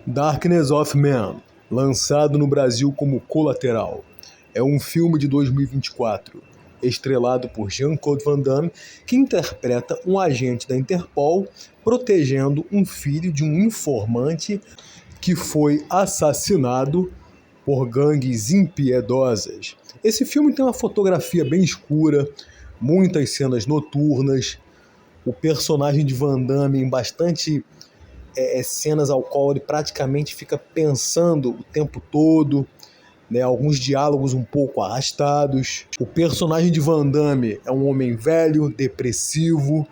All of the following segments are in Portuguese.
Darkness of Man, lançado no Brasil como Colateral, é um filme de 2024, estrelado por Jean-Claude Van Damme, que interpreta um agente da Interpol protegendo um filho de um informante que foi assassinado por gangues impiedosas. Esse filme tem uma fotografia bem escura, muitas cenas noturnas, o personagem de Van Damme em bastante cenas ao qual ele praticamente fica pensando o tempo todo, né, alguns diálogos um pouco arrastados. O personagem de Van Damme é um homem velho, depressivo,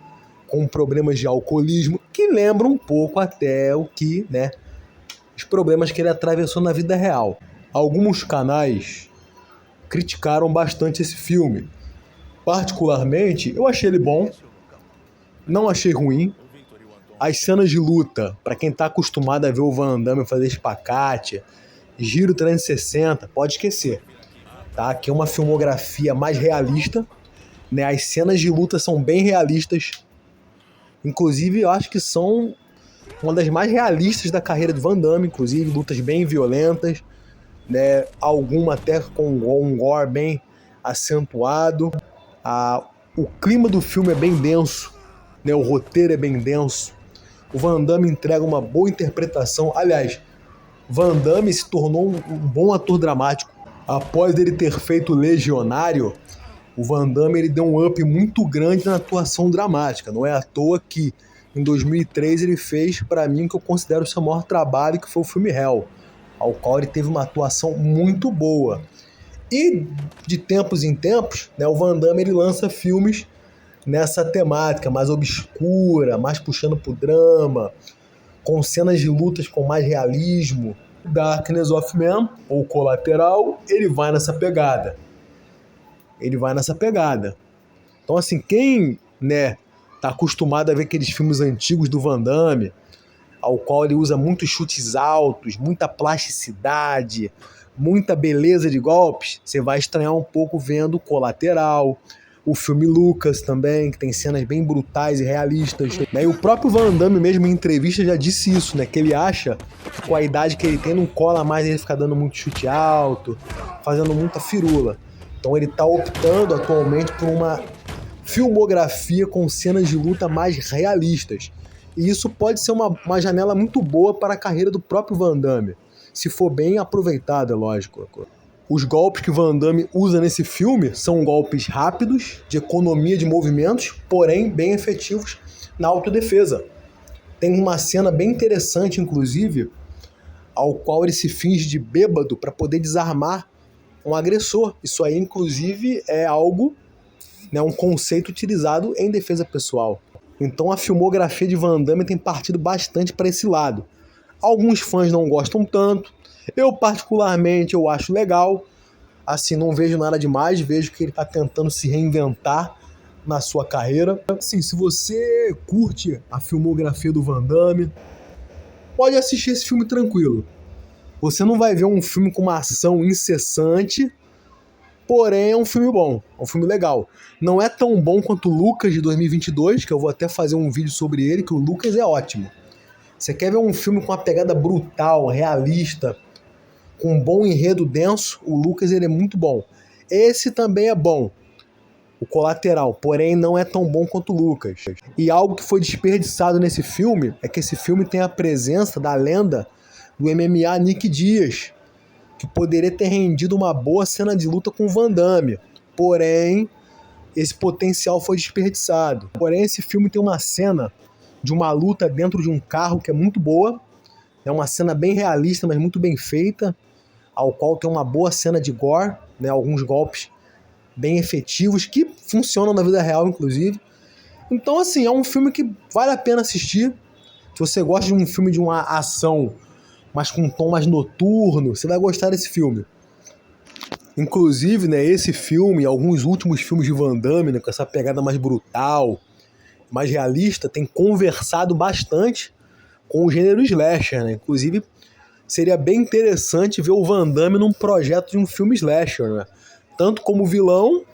com problemas de alcoolismo, que lembra um pouco até o que, né, os problemas que ele atravessou na vida real. Alguns canais criticaram bastante esse filme. Particularmente, eu achei ele bom, não achei ruim. As cenas de luta, para quem tá acostumado a ver o Van Damme fazer espacate, giro 360, pode esquecer. Tá? Aqui é uma filmografia mais realista, né? As cenas de luta são bem realistas. Inclusive, eu acho que são uma das mais realistas da carreira de Van Damme, inclusive lutas bem violentas, né? Alguma até com um gore bem acentuado. O clima do filme é bem denso, né? O roteiro é bem denso. O Van Damme entrega uma boa interpretação. Aliás, Van Damme se tornou um bom ator dramático. Após ele ter feito Legionário, o Van Damme ele deu um up muito grande na atuação dramática. Não é à toa que, em 2003, ele fez, para mim, o que eu considero o seu maior trabalho, que foi o filme Hell, ao qual ele teve uma atuação muito boa. E, de tempos em tempos, né, o Van Damme ele lança filmes nessa temática mais obscura, mais puxando pro drama, com cenas de lutas com mais realismo. Darkness of Man, ou Colateral, ele vai nessa pegada. Então, assim, quem, né, tá acostumado a ver aqueles filmes antigos do Van Damme, ao qual ele usa muitos chutes altos, muita plasticidade, muita beleza de golpes, você vai estranhar um pouco vendo Colateral, o filme Lucas também, que tem cenas bem brutais e realistas. Né? E o próprio Van Damme mesmo em entrevista já disse isso, né? Que ele acha que com a idade que ele tem não cola mais ele ficar dando muito chute alto, fazendo muita firula. Então ele está optando atualmente por uma filmografia com cenas de luta mais realistas. E isso pode ser uma janela muito boa para a carreira do próprio Van Damme, se for bem aproveitado, é lógico. Os golpes que Van Damme usa nesse filme são golpes rápidos, de economia de movimentos, porém bem efetivos na autodefesa. Tem uma cena bem interessante, inclusive, ao qual ele se finge de bêbado para poder desarmar um agressor. Isso aí, inclusive, é algo, né, um conceito utilizado em defesa pessoal. Então a filmografia de Van Damme tem partido bastante para esse lado. Alguns fãs não gostam tanto. Eu, particularmente, eu acho legal. Assim, não vejo nada demais. Vejo que ele está tentando se reinventar na sua carreira. Assim, se você curte a filmografia do Van Damme, pode assistir esse filme tranquilo. Você não vai ver um filme com uma ação incessante, porém é um filme bom, é um filme legal. Não é tão bom quanto o Lucas de 2022, que eu vou até fazer um vídeo sobre ele, que o Lucas é ótimo. Você quer ver um filme com uma pegada brutal, realista, com um bom enredo denso, o Lucas ele é muito bom. Esse também é bom, o Colateral, porém não é tão bom quanto o Lucas. E algo que foi desperdiçado nesse filme é que esse filme tem a presença da lenda do MMA Nick Diaz, que poderia ter rendido uma boa cena de luta com o Van Damme. Porém, esse potencial foi desperdiçado. Porém, esse filme tem uma cena de uma luta dentro de um carro que é muito boa. É uma cena bem realista, mas muito bem feita, ao qual tem uma boa cena de gore, né? Alguns golpes bem efetivos, que funcionam na vida real, inclusive. Então, assim, é um filme que vale a pena assistir. Se você gosta de um filme de uma ação, mas com um tom mais noturno, você vai gostar desse filme. Inclusive, né, esse filme e alguns últimos filmes de Van Damme, né, com essa pegada mais brutal, mais realista, tem conversado bastante com o gênero slasher, né? Inclusive, seria bem interessante ver o Van Damme num projeto de um filme slasher, né? Tanto como vilão,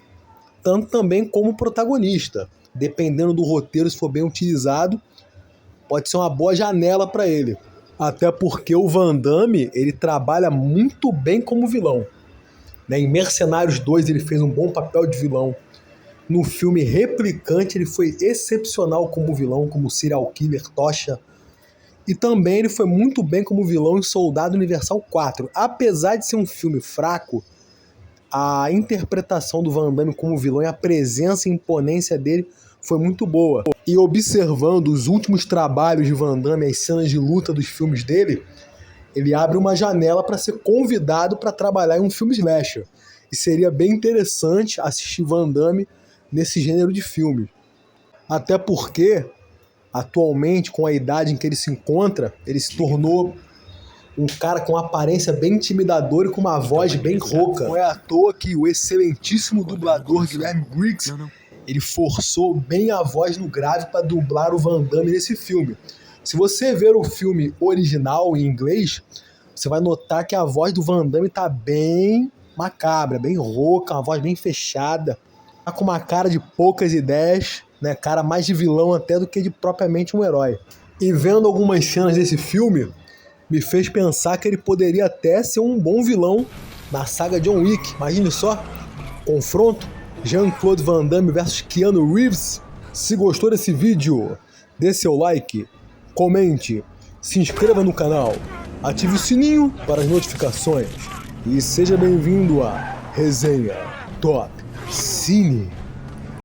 tanto também como protagonista. Dependendo do roteiro, se for bem utilizado, pode ser uma boa janela para ele. Até porque o Van Damme, ele trabalha muito bem como vilão. Né? Em Mercenários 2 ele fez um bom papel de vilão. No filme Replicante ele foi excepcional como vilão, como serial killer Tocha. E também ele foi muito bem como vilão em Soldado Universal 4. Apesar de ser um filme fraco, a interpretação do Van Damme como vilão e a presença e imponência dele foi muito boa. E observando os últimos trabalhos de Van Damme, as cenas de luta dos filmes dele, ele abre uma janela para ser convidado para trabalhar em um filme slasher. E seria bem interessante assistir Van Damme nesse gênero de filme. Até porque, atualmente, com a idade em que ele se encontra, ele se tornou um cara com uma aparência bem intimidadora e com uma voz bem rouca. Não é à toa que o excelentíssimo dublador Guilherme Briggs, ele forçou bem a voz no grave para dublar o Van Damme nesse filme. Se você ver o filme original em inglês, você vai notar que a voz do Van Damme tá bem macabra, bem rouca, uma voz bem fechada, tá com uma cara de poucas ideias, né? Cara mais de vilão até do que de propriamente um herói. E vendo algumas cenas desse filme, me fez pensar que ele poderia até ser um bom vilão na saga John Wick. Imagine só, confronto Jean-Claude Van Damme versus Keanu Reeves. Se gostou desse vídeo, dê seu like, comente, se inscreva no canal, ative o sininho para as notificações e seja bem-vindo à Resenha Top Cine.